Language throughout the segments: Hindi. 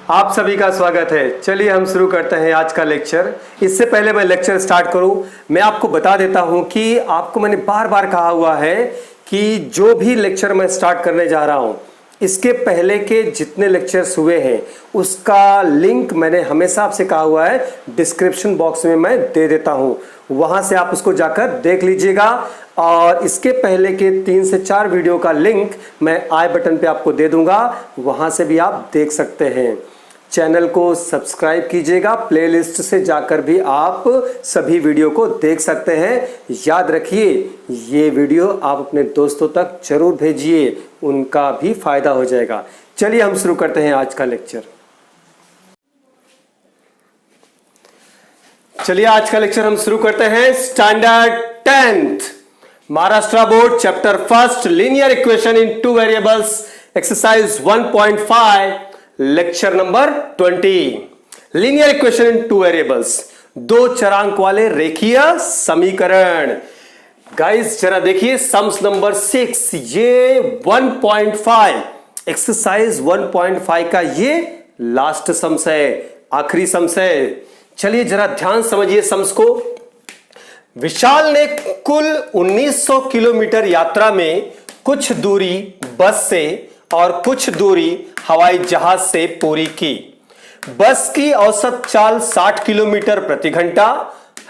आप सभी का स्वागत है। चलिए हम शुरू करते हैं आज का लेक्चर। इससे पहले मैं लेक्चर स्टार्ट करूं, मैं आपको बता देता हूं कि आपको मैंने बार बार कहा हुआ है कि जो भी लेक्चर मैं स्टार्ट करने जा रहा हूं, इसके पहले के जितने लेक्चर्स हुए हैं उसका लिंक मैंने हमेशा आपसे कहा हुआ है डिस्क्रिप्शन बॉक्स में मैं दे देता हूं, वहां से आप उसको जाकर देख लीजिएगा। और इसके पहले के 3 से 4 वीडियो का लिंक मैं आई बटन पे आपको दे दूंगा, वहां से भी आप देख सकते हैं। चैनल को सब्सक्राइब कीजिएगा, प्लेलिस्ट से जाकर भी आप सभी वीडियो को देख सकते हैं। याद रखिए, ये वीडियो आप अपने दोस्तों तक जरूर भेजिए, उनका भी फायदा हो जाएगा। चलिए हम शुरू करते हैं आज का लेक्चर। चलिए आज का लेक्चर हम शुरू करते हैं। Standard 10th Maharashtra board chapter 1 linear equation in 2 variables exercise 1.5 lecture number 20। Linear equation in 2 variables, 2 चरांक वाले रेखीय समीकरण। गाइस जरा देखिए सम्स नंबर 6, ये 1.5 एक्सरसाइज 1.5 का ये लास्ट सम्स है, आखिरी सम्स है। चलिए जरा ध्यान समझिए सम्स को। विशाल ने कुल 1900 किलोमीटर यात्रा में कुछ दूरी बस से और कुछ दूरी हवाई जहाज से पूरी की। बस की औसत चाल 60 किलोमीटर प्रति घंटा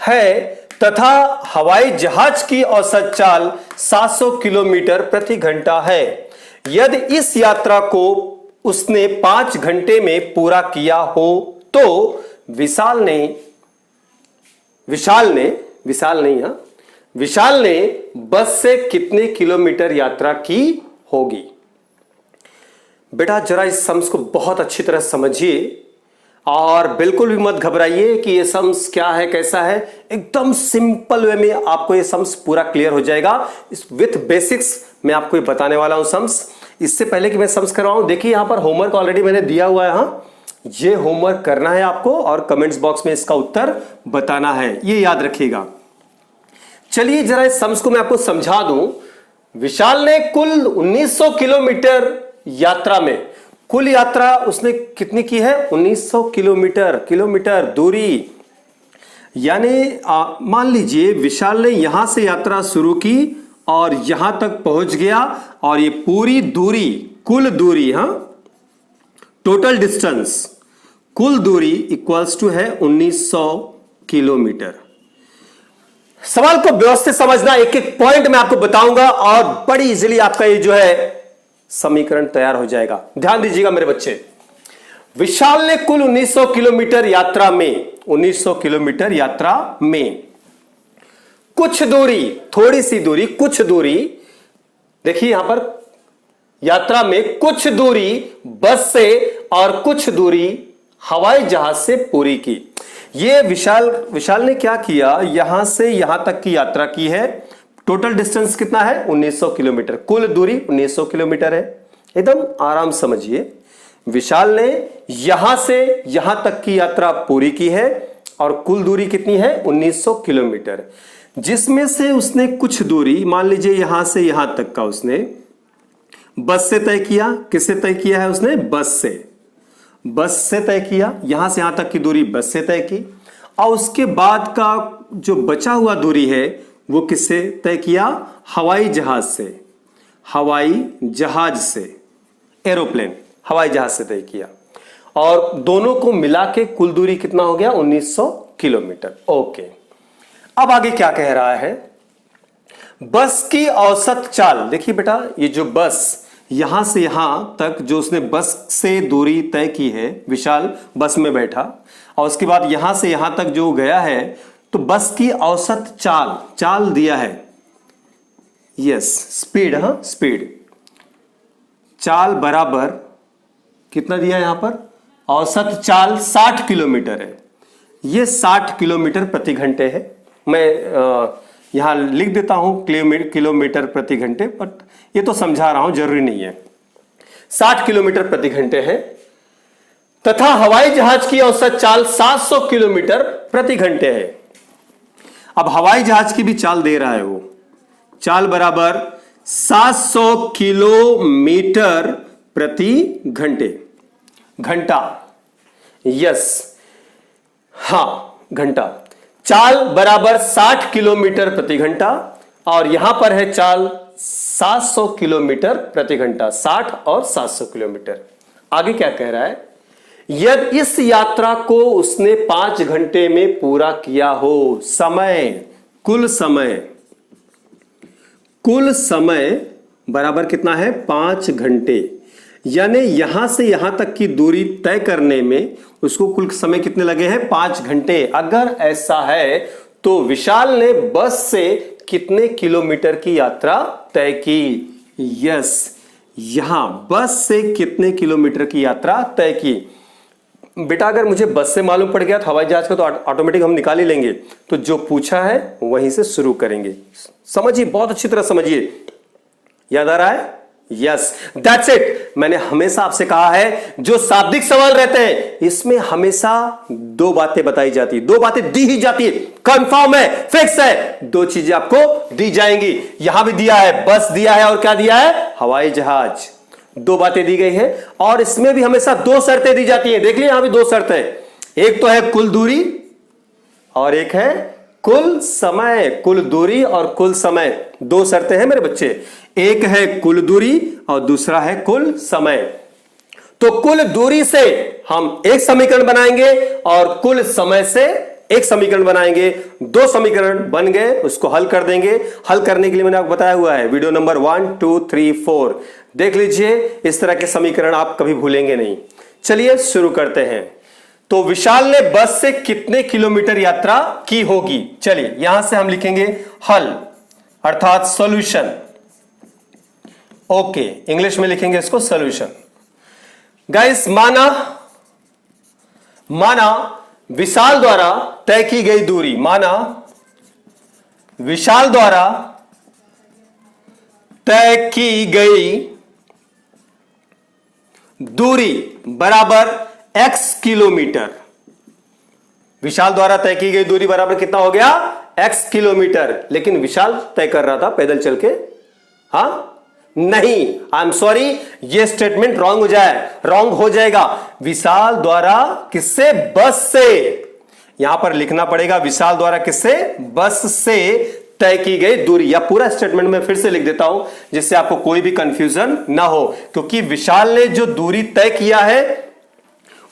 है तथा हवाई जहाज की औसत चाल 700 किलोमीटर प्रति घंटा है। यदि इस यात्रा को उसने 5 घंटे में पूरा किया हो तो विशाल ने बस से कितने किलोमीटर यात्रा की होगी। बेटा जरा इस सम्स को बहुत अच्छी तरह समझिए और बिल्कुल भी मत घबराइए कि ये सम्स क्या है कैसा है। एकदम सिंपल वे में आपको ये सम्स पूरा क्लियर हो जाएगा। विथ बेसिक्स मैं आपको ये बताने वाला हूं सम्स। इससे पहले कि मैं सम्स करवाऊं, देखिए यहां पर होमवर्क ऑलरेडी मैंने दिया हुआ है। ये होमवर्क करना है आपको और कमेंट्स बॉक्स में इसका उत्तर बताना है, ये याद रखिएगा। चलिए जरा इस सम्स को मैं आपको समझा दूं। विशाल ने कुल 1900 किलोमीटर यात्रा में, कुल यात्रा उसने कितनी की है 1900 किलोमीटर दूरी। यानी मान लीजिए विशाल ने यहां से यात्रा शुरू की और यहां तक पहुंच गया और ये पूरी दूरी, कुल दूरी, टोटल डिस्टेंस, कुल दूरी इक्वल्स टू है 1900 किलोमीटर। सवाल को व्यवस्थित समझना, एक एक पॉइंट मैं आपको बताऊंगा और बड़ी इजीली आपका ये जो है समीकरण तैयार हो जाएगा। ध्यान दीजिएगा मेरे बच्चे। विशाल ने कुल 1900 किलोमीटर यात्रा में, 1900 किलोमीटर यात्रा में कुछ दूरी, थोड़ी सी दूरी, कुछ दूरी, देखिए यहां पर यात्रा में कुछ दूरी बस से और कुछ दूरी हवाई जहाज से पूरी की। ये विशाल ने क्या किया, यहां से यहां तक की यात्रा की है। टोटल डिस्टेंस कितना है 1900 किलोमीटर, कुल दूरी 1900 किलोमीटर है। एकदम आराम समझिए, विशाल ने यहां से यहां तक की यात्रा पूरी की है और कुल दूरी कितनी है 1900 किलोमीटर, जिसमें से उसने कुछ दूरी, मान लीजिए यहां से यहां तक का उसने बस से तय किया। किससे तय किया है उसने, बस से तय किया। यहां से यहां तक की दूरी बस से तय की और उसके बाद का जो बचा हुआ दूरी है वो किससे तय किया, हवाई जहाज से, एरोप्लेन, हवाई जहाज से तय किया। और दोनों को मिला के कुल दूरी कितना हो गया 1900 किलोमीटर। ओके, अब आगे क्या कह रहा है, बस की औसत चाल। देखिए बेटा, ये जो बस यहां से यहां तक जो उसने बस से दूरी तय की है, विशाल बस में बैठा और उसके बाद यहां से यहां तक जो गया है, तो बस की औसत चाल दिया है, यस स्पीड, स्पीड, चाल बराबर कितना दिया यहां पर, औसत चाल 60 किलोमीटर है। ये 60 किलोमीटर प्रति घंटे है। मैं यहां लिख देता हूं किलोमीटर प्रति घंटे, बट ये तो समझा रहा हूं, जरूरी नहीं है। 60 किलोमीटर प्रति घंटे है तथा हवाई जहाज की औसत चाल 700 किलोमीटर प्रति घंटे है। अब हवाई जहाज की भी चाल दे रहा है, वो चाल बराबर 700 किलोमीटर प्रति घंटा। यस, हाँ घंटा। चाल बराबर 60 किलोमीटर प्रति घंटा और यहां पर है चाल 700 किलोमीटर प्रति घंटा। 60 और 700 किलोमीटर। आगे क्या कह रहा है, यदि इस यात्रा को उसने 5 घंटे में पूरा किया हो, समय, कुल समय बराबर कितना है, 5 घंटे। यानी यहां से यहां तक की दूरी तय करने में उसको कुल समय कितने लगे हैं, 5 घंटे। अगर ऐसा है तो विशाल ने बस से कितने किलोमीटर की यात्रा तय की। यस, यहां बस से कितने किलोमीटर की यात्रा तय की। बेटा अगर मुझे बस से मालूम पड़ गया तो हवाई जहाज का तो ऑटोमेटिक हम निकाल ही लेंगे। तो जो पूछा है वहीं से शुरू करेंगे। समझिए, बहुत अच्छी तरह समझिए। याद आ रहा है? Yes, that's it. मैंने हमेशा आपसे कहा है जो शाब्दिक सवाल रहते हैं इसमें हमेशा 2 बातें बताई जाती है, 2 बातें दी ही जाती है। कंफर्म है, फिक्स है, 2 चीजें आपको दी जाएंगी। यहां भी दिया है, बस दिया है और क्या दिया है, हवाई जहाज। 2 बातें दी गई है और इसमें भी हमेशा 2 शर्तें दी जाती हैं। देख लिया, यहां भी 2 शर्तें। एक तो है कुल दूरी और एक है कुल समय। कुल दूरी और कुल समय, 2 शर्तें हैं मेरे बच्चे। एक है कुल दूरी और दूसरा है कुल समय। तो कुल दूरी से हम एक समीकरण बनाएंगे और कुल समय से एक समीकरण बनाएंगे। 2 समीकरण बन गए, उसको हल कर देंगे। हल करने के लिए मैंने आपको बताया हुआ है, वीडियो नंबर 1, 2, 3, 4 देख लीजिए। इस तरह के समीकरण आप कभी भूलेंगे नहीं। चलिए शुरू करते हैं। तो विशाल ने बस से कितने किलोमीटर यात्रा की होगी। चलिए यहां से हम लिखेंगे हल अर्थात सॉल्यूशन। ओके, इंग्लिश में लिखेंगे इसको सॉल्यूशन। गाइस, माना विशाल द्वारा तय की गई दूरी, माना विशाल द्वारा तय की गई दूरी बराबर x किलोमीटर। विशाल द्वारा तय की गई दूरी बराबर कितना हो गया, x किलोमीटर। लेकिन विशाल तय कर रहा था पैदल चल के, हाँ नहीं, आई एम सॉरी, ये स्टेटमेंट रॉन्ग हो जाएगा। विशाल द्वारा किससे, बस से। यहां पर लिखना पड़ेगा विशाल द्वारा किससे, बस से तय की गई दूरी। या पूरा स्टेटमेंट में फिर से लिख देता हूं जिससे आपको कोई भी कंफ्यूजन ना हो। क्योंकि विशाल ने जो दूरी तय किया है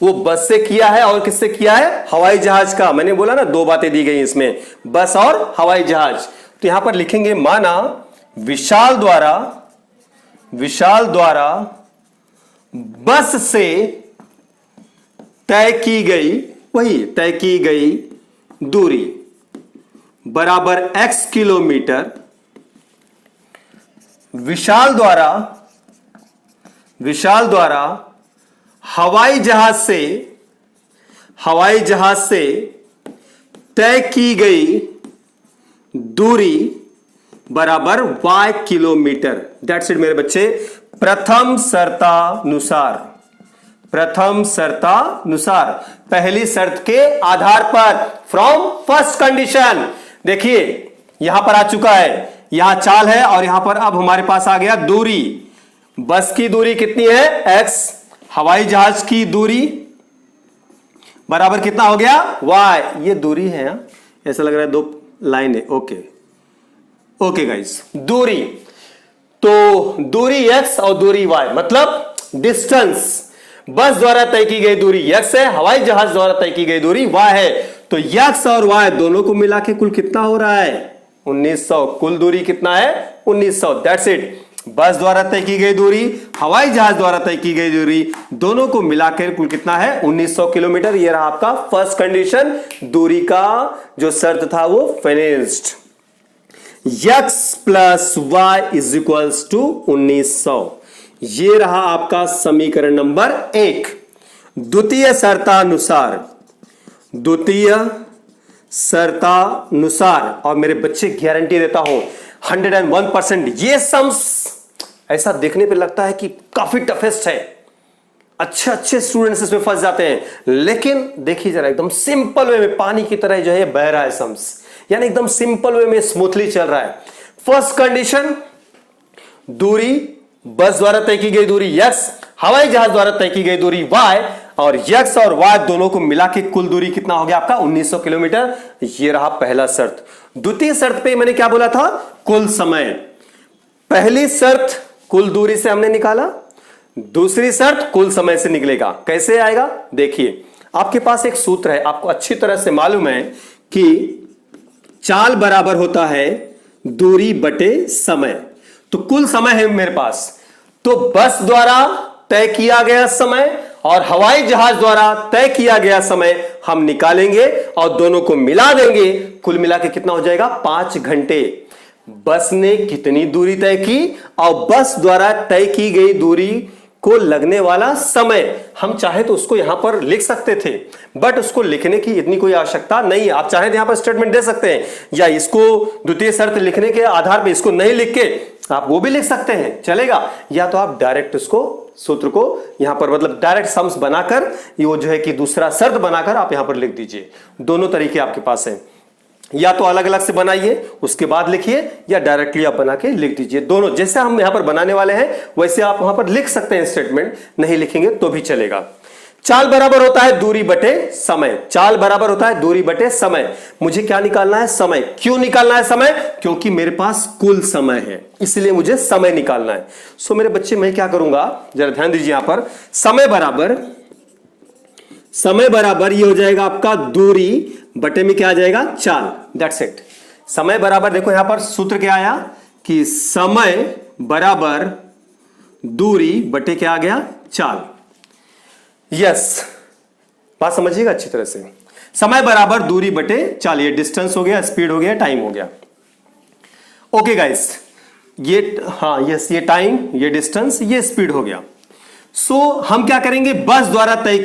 वो बस से किया है और किससे किया है, हवाई जहाज का। मैंने बोला ना 2 बातें दी गई इसमें, बस और हवाई जहाज। तो यहां पर लिखेंगे माना विशाल द्वारा बस से तय की गई दूरी बराबर x किलोमीटर। विशाल द्वारा हवाई जहाज से तय की गई दूरी बराबर y किलोमीटर। दैट्स इट मेरे बच्चे। प्रथम शर्तानुसार पहली शर्त के आधार पर, फ्रॉम फर्स्ट कंडीशन। देखिए यहां पर आ चुका है, यहां चाल है और यहां पर अब हमारे पास आ गया दूरी। बस की दूरी कितनी है, x, हवाई जहाज की दूरी बराबर कितना हो गया, y। ये दूरी है, ऐसा लग रहा है 2 लाइन है। ओके गाइस, दूरी, तो दूरी x और दूरी y मतलब डिस्टेंस। बस द्वारा तय की गई दूरी x है, हवाई जहाज द्वारा तय की गई दूरी y है। तो x और y दोनों को मिला के कुल कितना हो रहा है, 1900। कुल दूरी कितना है, 1900। That's it. बस द्वारा तय की गई दूरी, हवाई जहाज द्वारा तय की गई दूरी, दोनों को मिलाकर कुल कितना है, 1900 किलोमीटर। यह रहा आपका फर्स्ट कंडीशन। दूरी का जो शर्त था वो finished. x plus y is equals to 1900। ये रहा आपका समीकरण नंबर 1। द्वितीय शर्तानुसार, और मेरे बच्चे गारंटी देता हूं 101%, ये सम्स ऐसा देखने पे लगता है कि काफी टफेस्ट है, अच्छे स्टूडेंट्स इसमें फंस जाते हैं। लेकिन देखिए जरा, एकदम सिंपल वे में पानी की तरह जो है बह रहा है सम्स, यानी एकदम सिंपल वे में स्मूथली चल रहा है। फर्स्ट कंडीशन, दूरी बस द्वारा तय की गई दूरी x, हवाई जहाज द्वारा तय की गई दूरी y। और यक्स और वाय दोनों को मिला के कुल दूरी कितना हो गया आपका 1900 किलोमीटर। ये रहा पहला शर्त। द्वितीय शर्त पे मैंने क्या बोला था, कुल समय। पहली शर्त कुल दूरी से हमने निकाला, दूसरी शर्त कुल समय से निकलेगा। कैसे आएगा देखिए, आपके पास एक सूत्र है, आपको अच्छी तरह से मालूम है कि चाल बराबर होता है दूरी बटे समय। तो कुल समय है मेरे पास, तो बस द्वारा तय किया गया समय और हवाई जहाज द्वारा तय किया गया समय हम निकालेंगे और दोनों को मिला देंगे। कुल मिला के कितना हो जाएगा 5 घंटे। बस ने कितनी दूरी तय की और बस द्वारा तय की गई दूरी को लगने वाला समय, हम चाहे तो उसको यहां पर लिख सकते थे, बट उसको लिखने की इतनी कोई आवश्यकता नहीं है। आप चाहे तो यहां पर स्टेटमेंट दे सकते हैं, या इसको द्वितीय शर्त लिखने के आधार पर इसको नहीं लिख के आप वो भी लिख सकते हैं, चलेगा। या तो आप डायरेक्ट उसको सूत्र को यहां पर मतलब डायरेक्ट सम्स बनाकर ये जो है कि दूसरा शर्त बनाकर आप यहां पर लिख दीजिए। दोनों तरीके आपके पास हैं, या तो अलग अलग से बनाइए उसके बाद लिखिए, या डायरेक्टली आप बना के लिख दीजिए। दोनों जैसे हम यहां पर बनाने वाले हैं वैसे आप वहां पर लिख सकते हैं स्टेटमेंट, नहीं लिखेंगे तो भी चलेगा। चाल बराबर होता है दूरी बटे समय। चाल बराबर होता है दूरी बटे समय। मुझे क्या निकालना है, समय। क्यों निकालना है समय, क्योंकि मेरे पास कुल समय है, इसलिए मुझे समय निकालना है। सो मेरे बच्चे मैं क्या करूंगा, जरा ध्यान दीजिए यहां पर, समय बराबर ये हो जाएगा आपका दूरी बटे में क्या आ जाएगा चाल। That's it. समय बराबर, देखो यहां पर सूत्र क्या आया कि समय बराबर दूरी बटे क्या आ गया चाल। यस, बात समझिएगा अच्छी तरह से। समय बराबर दूरी बटे चाल, ये डिस्टेंस हो गया, स्पीड हो गया, टाइम हो गया। ओके गाइस, ये हाँ यस, ये टाइम, ये डिस्टेंस, ये स्पीड हो गया। सो हम क्या करेंगे, बस द्वारा तय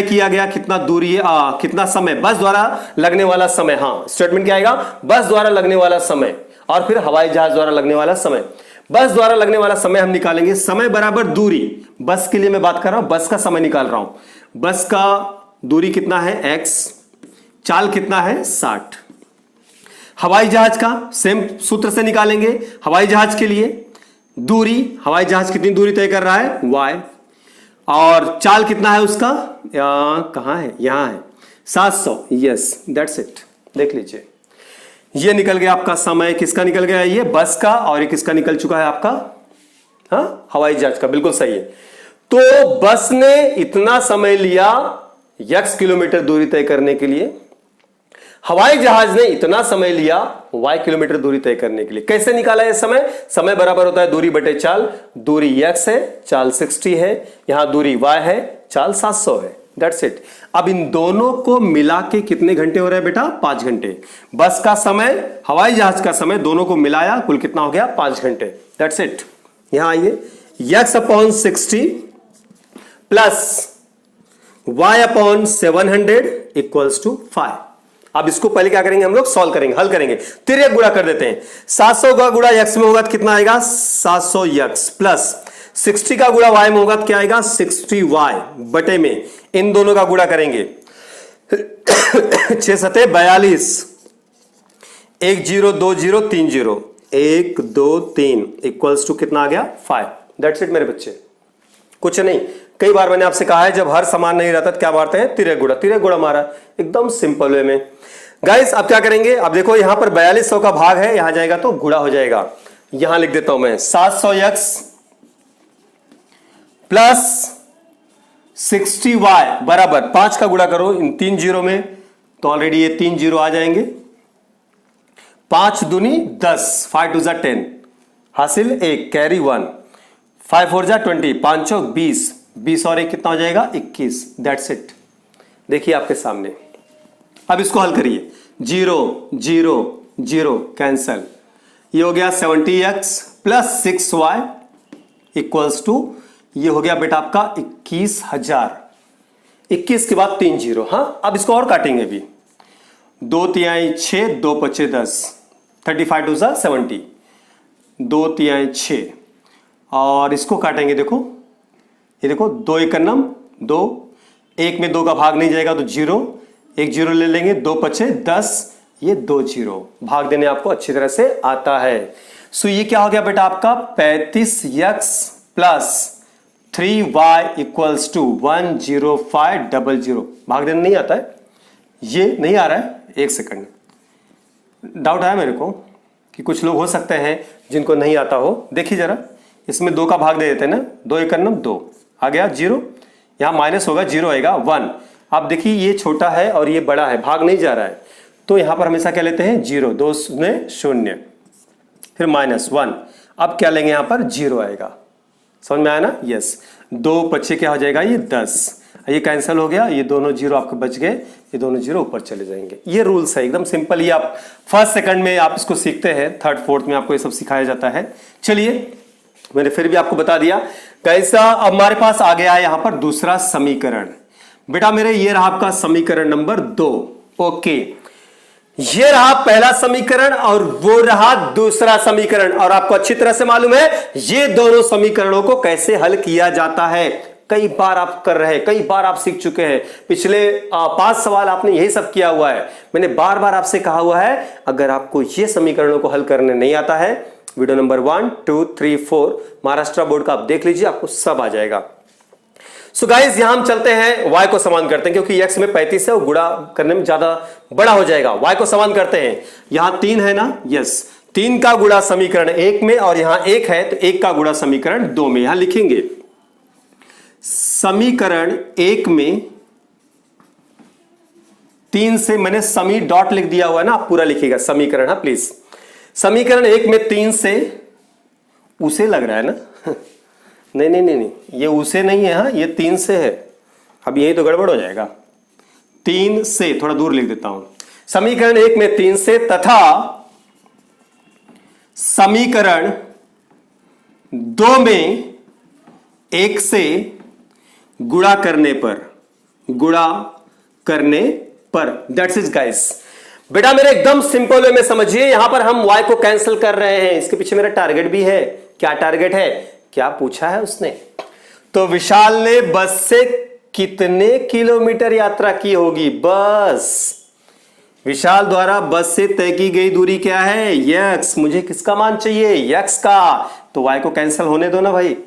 किया गया कितना दूरी है, कितना समय, बस द्वारा लगने वाला समय। हाँ, स्टेटमेंट क्या आएगा, बस द्वारा लगने वाला समय और फिर हवाई जहाज द्वारा लगने वाला समय। बस द्वारा लगने वाला समय हम निकालेंगे, समय बराबर दूरी, बस के लिए मैं बात कर रहा हूं, बस का समय निकाल रहा हूं। बस का दूरी कितना है x, चाल कितना है 60। हवाई जहाज का सेम सूत्र से निकालेंगे। हवाई जहाज के लिए दूरी, हवाई जहाज कितनी दूरी तय कर रहा है y, और चाल कितना है उसका, कहां है, यहां है 700। Yes, that's it. देख लीजिए, ये निकल गया आपका समय। किसका निकल गया, ये बस का, और ये किसका निकल चुका है आपका, हाँ हवाई जहाज का। बिल्कुल सही है। तो बस ने इतना समय लिया x किलोमीटर दूरी तय करने के लिए, हवाई जहाज ने इतना समय लिया y किलोमीटर दूरी तय करने के लिए। कैसे निकाला है समय, समय बराबर होता है दूरी बटे चाल। दूरी x है, चाल 60 है, यहां दूरी y है, चाल 700 है। That's it. अब इन दोनों को मिला के कितने घंटे हो रहे हैं बेटा, 5 घंटे। बस का समय, हवाई जहाज का समय, दोनों को मिलाया कुल कितना हो गया 5 घंटे। That's it. यहां आइए, x/60 plus y/700 equals to 5। अब इसको पहले क्या करेंगे, हम लोग सॉल्व करेंगे, हल करेंगे। तिर्यक गुणा कर देते हैं। 700 का गुणा x में होगा तो कितना आएगा 700x, प्लस 60 का गुणा y में होगा तो क्या आएगा 60y बटे में इन दोनों का गुणा करेंगे। 6 सते 42, 1 0 2 0 3 0, 1 2 3 इक्वल्स टू कितना आ गया 5। दैट्स इट मेरे बच्चे, कुछ नहीं। कई बार मैंने आपसे कहा है जब हर समान नहीं रहता तो क्या मारते हैं, तिर्यक गुणा। तिर्यक गुणा मारा, एकदम सिंपल वे में। गाइस अब क्या करेंगे, अब देखो यहां पर 4200 का भाग है, यहां जाएगा तो गुणा हो जाएगा। यहां लिख देता हूं मैं 700x प्लस 60y बराबर 5 का गुणा करो इन 3 जीरो में तो ऑलरेडी ये 3 जीरो आ जाएंगे। 5 दूनी 10, 5 2 10, हासिल 1, कैरी 1, 5 4 20, 5 चौक 20, 20 और 1 कितना हो जाएगा 21। That's it. देखिए आपके सामने। अब इसको हल करिए, 0 0 0 कैंसल, ये हो गया 70x plus 6y equals to, ये हो गया बेटा आपका 21,000। 21 के बाद 3 जीरो। हाँ, अब इसको और काटेंगे भी, 2 तिहाई 6, 2 पचे 10, 35 2 70, 2 तिहाई 6, और इसको काटेंगे। देखो ये देखो 2 1 नम 2, 1 में 2 का भाग नहीं जाएगा तो 0, 1 जीरो ले लेंगे, 2 पचे 10, ये 2 जीरो। भाग देने आपको अच्छी तरह से आता है। सो ये क्या हो गया बेटा आपका 35x plus 3y equals to 10500। भाग देना नहीं आता है, ये नहीं आ रहा है, एक सेकंड, डाउट आया मेरे को कि कुछ लोग हो सकते हैं जिनको नहीं आता हो। देखिए जरा, इसमें 2 का भाग दे देते हैं ना, 2 एक 2 आ गया 0, यहां माइनस होगा 0 आएगा 1। आप देखिए ये छोटा है और ये बड़ा है, भाग नहीं जा रहा है, तो यहां पर हमेशा क्या लेते हैं 0, 2 में 0, फिर -1। अब क्या लेंगे, यहां पर 0 आएगा, समझ में आया ना? यस, 2 पच्चे क्या हो जाएगा, ये 10, ये कैंसिल हो गया, ये दोनों 0 आपके बच गए, ये दोनों 0 ऊपर चले जाएंगे। ये रूल्स है एकदम सिंपल, ये आप फर्स्ट सेकंड में आप इसको सीखते हैं, थर्ड फोर्थ में आपको ये सब सिखाया जाता है। चलिए मैंने फिर भी आपको बता दिया कैसा। अब हमारे पास आ गया है यहां पर दूसरा समीकरण। बेटा मेरे ये रहा आपका समीकरण नंबर 2। ओके, ये रहा पहला समीकरण और वो रहा दूसरा समीकरण, और आपको अच्छी तरह से मालूम है ये दोनों समीकरणों को कैसे हल किया जाता है। कई बार आप कर रहे हैं, कई बार आप सीख चुके हैं, पिछले 5 सवाल आपने यही सब किया हुआ है। मैंने बार बार आपसे कहा हुआ है अगर आपको ये समीकरणों को हल करने नहीं आता है, वीडियो नंबर 1, 2, 3, 4 महाराष्ट्र बोर्ड का आप देख लीजिए, आपको सब आ जाएगा। सो गाइस यहां हम चलते हैं, y को समान करते हैं क्योंकि x में 35 है और गुणा करने में ज्यादा बड़ा हो जाएगा। y को समान करते हैं, यहां 3 है ना, यस, 3 का गुणा समीकरण 1 में और यहां 1 है तो 1 का गुणा समीकरण 2 में। यहां लिखेंगे समीकरण 1 में 3 से, मैंने समी डॉट लिख दिया हुआ है ना, आप पूरा लिखिएगा समीकरण, हाँ प्लीज। समीकरण 1 में 3 से, उसे लग रहा है ना नहीं नहीं नहीं नहीं, ये उसे नहीं है, हाँ ये 3 से है। अब यही तो गड़बड़ हो जाएगा, 3 से थोड़ा दूर लिख देता हूं। समीकरण 1 में 3 से तथा समीकरण 2 में 1 से गुणा करने पर दैट्स इट गाइस। बेटा मेरे एकदम सिंपल वे में समझिए, यहां पर हम y को कैंसिल कर रहे हैं, इसके पीछे मेरा टारगेट भी है। क्या टारगेट है, क्या पूछा है उसने? तो विशाल ने बस से कितने किलोमीटर यात्रा की होगी? बस विशाल द्वारा बस से तय की गई दूरी क्या है? x। मुझे किसका मान चाहिए? x का। तो y को कैंसिल होने दो ना भाई,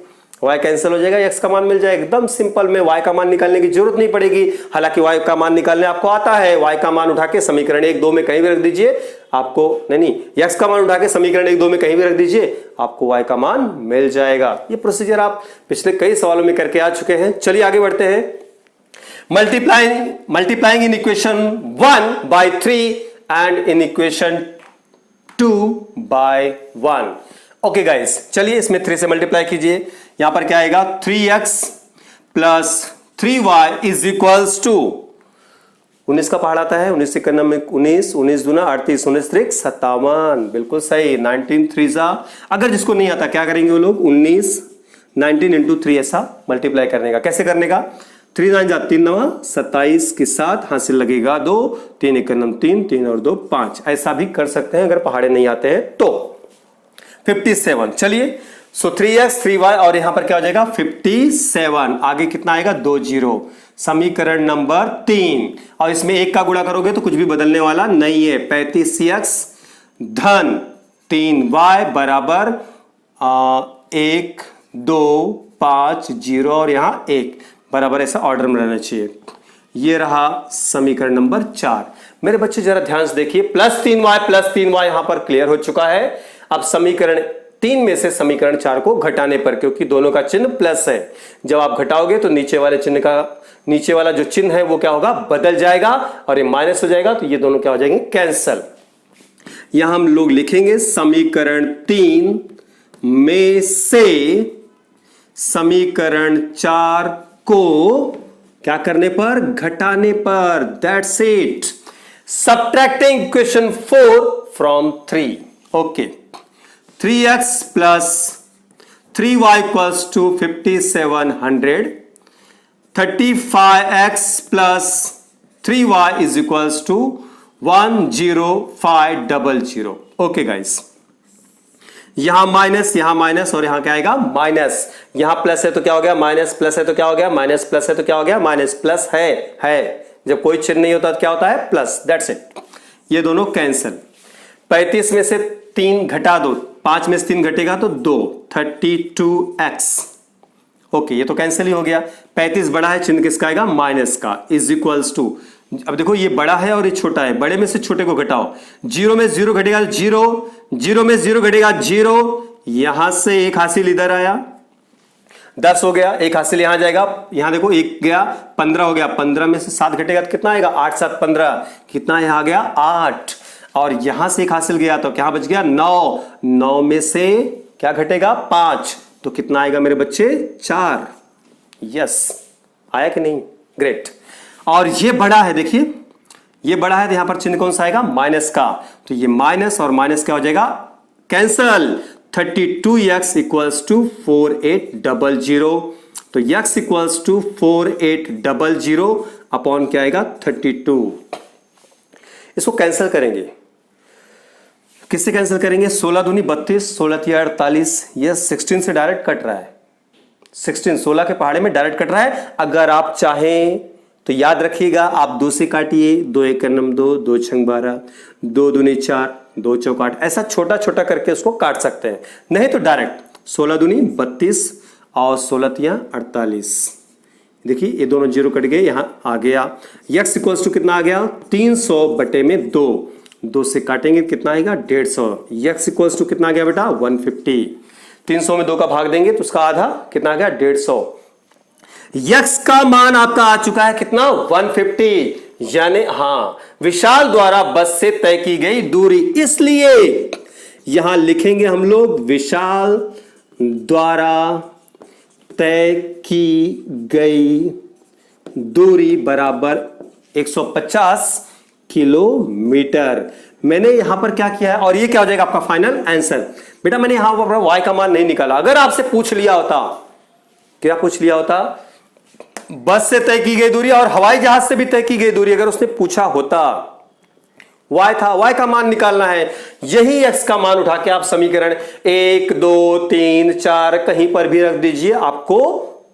y कैंसिल हो जाएगा, x का मान मिल जाएगा। एकदम सिंपल में y का मान निकालने की जरूरत नहीं पड़ेगी, हालांकि y का मान निकालने आपको आता है। y का मान उठा के समीकरण 1, 2 में कहीं भी रख दीजिए, आपको नहीं, x का मान उठा के समीकरण 1, 2 में कहीं भी रख दीजिए, आपको y का मान मिल जाएगा। ये प्रोसीजर आप पिछले कई सवालों में करके आ चुके हैं। चलिए आगे बढ़ते हैं। Multiplying in equation 1 by 3 and in equation 2 by 1। Okay guys, चलिए इसमें 3 से मल्टीप्लाई कीजिए। यहां पर क्या आएगा? 3x plus 3y is equals to 19 का पहाड़ आता है, 19 से करना में 19, 19 दूना 38, 19 त्रिक 57, बिल्कुल सही। 19 3 अगर जिसको नहीं आता क्या करेंगे वो लोग? 19 इंटू 3 ऐसा मल्टीप्लाई करने का। कैसे करने का? 3 9 जा 3 9 27 के साथ हासिल लगेगा 2, 3 1 3, 3 और 2 5, ऐसा भी कर सकते हैं अगर पहाड़े नहीं आते हैं तो। 57, चलिए सो 3x 3y और यहां पर क्या हो जाएगा? 57। आगे कितना आएगा? 2 0। समीकरण नंबर 3, और इसमें 1 का गुणा करोगे तो कुछ भी बदलने वाला नहीं है। 35x धन 3y बराबर 1 2 5 0 और यहां 1 बराबर, ऐसा ऑर्डर में रहना चाहिए। ये रहा समीकरण नंबर 4। मेरे बच्चे जरा ध्यान से देखिए, प्लस 3y यहां पर क्लियर हो चुका है। अब समीकरण 3 में से समीकरण 4 को घटाने पर, क्योंकि दोनों का चिन्ह प्लस है, जब आप घटाओगे तो नीचे वाला जो चिन्ह है वो क्या होगा? बदल जाएगा और ये माइनस हो जाएगा, तो ये दोनों क्या हो जाएंगे? कैंसल। यहां हम लोग लिखेंगे समीकरण 3 में से समीकरण 4 को क्या करने पर? घटाने पर। That's it. Subtracting equation 4 from 3। Okay, 3x plus 3y equals to 5700, 35x plus 3y is equals to 10500। Okay guys, यहां माइनस और यहां क्या आएगा? माइनस। यहां प्लस है तो क्या हो गया? माइनस। प्लस है तो क्या हो गया? माइनस। प्लस है तो क्या हो गया? माइनस। प्लस है जब कोई चिन्ह नहीं होता तो क्या होता है? प्लस। That's it. ये दोनों कैंसिल। 35 में से 3 घटा दो, 5 में से 3 घटेगा तो 2, 32x। ओके, ये तो कैंसिल ही हो गया। 35 बड़ा है, चिन्ह किसका आएगा? माइनस का। इज इक्वल्स टू, अब देखो ये बड़ा है और ये छोटा है, बड़े में से छोटे को घटाओ। 0 में 0 घटेगा 0, 0 में 0 घटेगा 0, यहां से एक हासिल इधर आया 10 हो गया, एक हासिल यहां जाएगा, यहां देखो एक गया 15 हो गया, 15 में से 7 घटेगा तो कितना आएगा? 8 7 15, कितना यहां आ गया? 8। और यहां से एक हासिल गया तो क्या बच गया? 9, 9 में से क्या घटेगा? 5, तो कितना आएगा मेरे बच्चे? 4। यस, आया कि नहीं? ग्रेट। और ये बड़ा है, देखिए ये बड़ा है तो यहां पर चिन्ह कौन सा आएगा? माइनस का, तो ये माइनस और माइनस क्या हो जाएगा? कैंसल। 32x इक्वल्स टू 4800, तो x इक्वल्स टू 4800 अपॉन क्या आएगा? 32। इसको कैंसिल करेंगे, किससे कैंसिल करेंगे? 16 दूनी 32, 16 तिया 48, ये 16 से डायरेक्ट कट रहा है। 16 16 के पहाड़े में डायरेक्ट कट रहा है। अगर आप चाहें तो याद रखिएगा, आप 2 से काटिए, 2 1 9 2, 2 6 12, 2 दूनी 4, 2 चौक 8, ऐसा छोटा छोटा करके उसको काट सकते हैं। नहीं तो डायरेक्ट 16 दूनी 32 और 16 तिया 48। देखिए ये दोनों जीरो कट गए, यहां आ गया x इक्वल्स टू कितना आ गया? 300 बटे में 2, 2 से काटेंगे कितना आएगा? 150। x इक्वल्स टू कितना आ गया बेटा? 150। 300 में 2 का भाग देंगे तो उसका आधा कितना आ गया? 150। x का मान आपका आ चुका है कितना? 150। यानी हाँ, विशाल द्वारा बस से तय की गई दूरी, इसलिए यहां लिखेंगे हम लोग विशाल द्वारा तय की गई दूरी बराबर 150 किलोमीटर। मैंने यहां पर क्या किया है और ये क्या हो जाएगा आपका फाइनल आंसर? बेटा मैंने यहां पर y का मान नहीं निकाला। अगर आपसे पूछ लिया होता, क्या पूछ लिया होता? बस से तय की गई दूरी और हवाई जहाज से भी तय की गई दूरी, अगर उसने पूछा होता, y था, y का मान निकालना है, यही x का मान उठा के आप समीकरण 1 2 3 4 कहीं पर भी रख दीजिए, आपको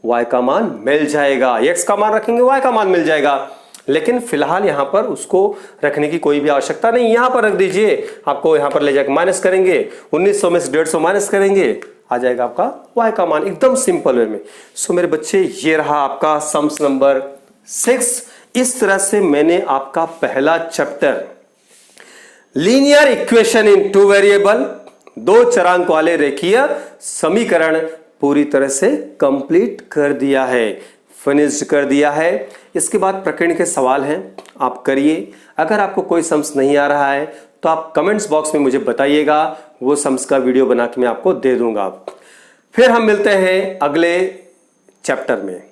y का मान मिल जाएगा। x का मान रखेंगे y का मान मिल जाएगा, लेकिन फिलहाल यहां पर उसको रखने की कोई भी आवश्यकता नहीं। यहां पर रख दीजिए, आपको यहां पर ले जाकर माइनस करेंगे, 1900 में से 150 माइनस करेंगे, आ जाएगा आपका y का मान, एकदम सिंपल वे में। सो मेरे बच्चे ये रहा आपका सम्स नंबर 6। इस तरह से मैंने आपका पहला chapter linear equation in 2 variable, 2 चरांक वाले रेखीय समीकरण पूरी तरह से कंप्लीट कर दिया है, फिनिश्ड कर दिया है। इसके बाद प्रकरण के सवाल हैं, आप करिए। अगर आपको कोई सम्स नहीं आ रहा है तो आप कमेंट्स बॉक्स में मुझे बताइएगा, वो सम्स का वीडियो बना के मैं आपको दे दूंगा। फिर हम मिलते हैं अगले चैप्टर में,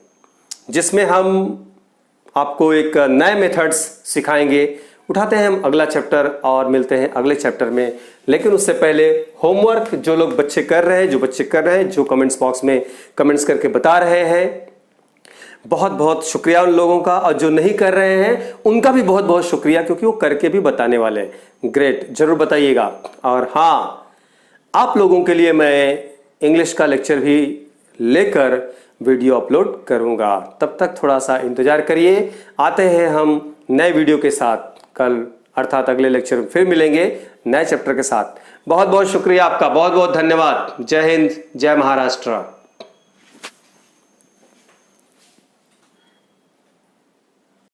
जिसमें हम आपको एक नए मेथड्स सिखाएंगे। उठाते हैं हम अगला चैप्टर और मिलते हैं अगले चैप्टर में। लेकिन उससे पहले होमवर्क जो लोग बच्चे कर रहे हैं, जो कमेंट्स बॉक्स में कमेंट्स करके बता रहे हैं, बहुत बहुत शुक्रिया उन लोगों का, और जो नहीं कर रहे हैं उनका भी बहुत बहुत शुक्रिया, क्योंकि वो करके भी बताने वाले हैं। ग्रेट, जरूर बताइएगा। और हाँ, आप लोगों के लिए मैं इंग्लिश का लेक्चर भी लेकर वीडियो अपलोड करूंगा, तब तक थोड़ा सा इंतजार करिए। आते हैं हम नए वीडियो के साथ कल, अर्थात अगले लेक्चर में फिर मिलेंगे नए चैप्टर के साथ। बहुत बहुत शुक्रिया आपका, बहुत बहुत धन्यवाद। जय हिंद, जय महाराष्ट्र।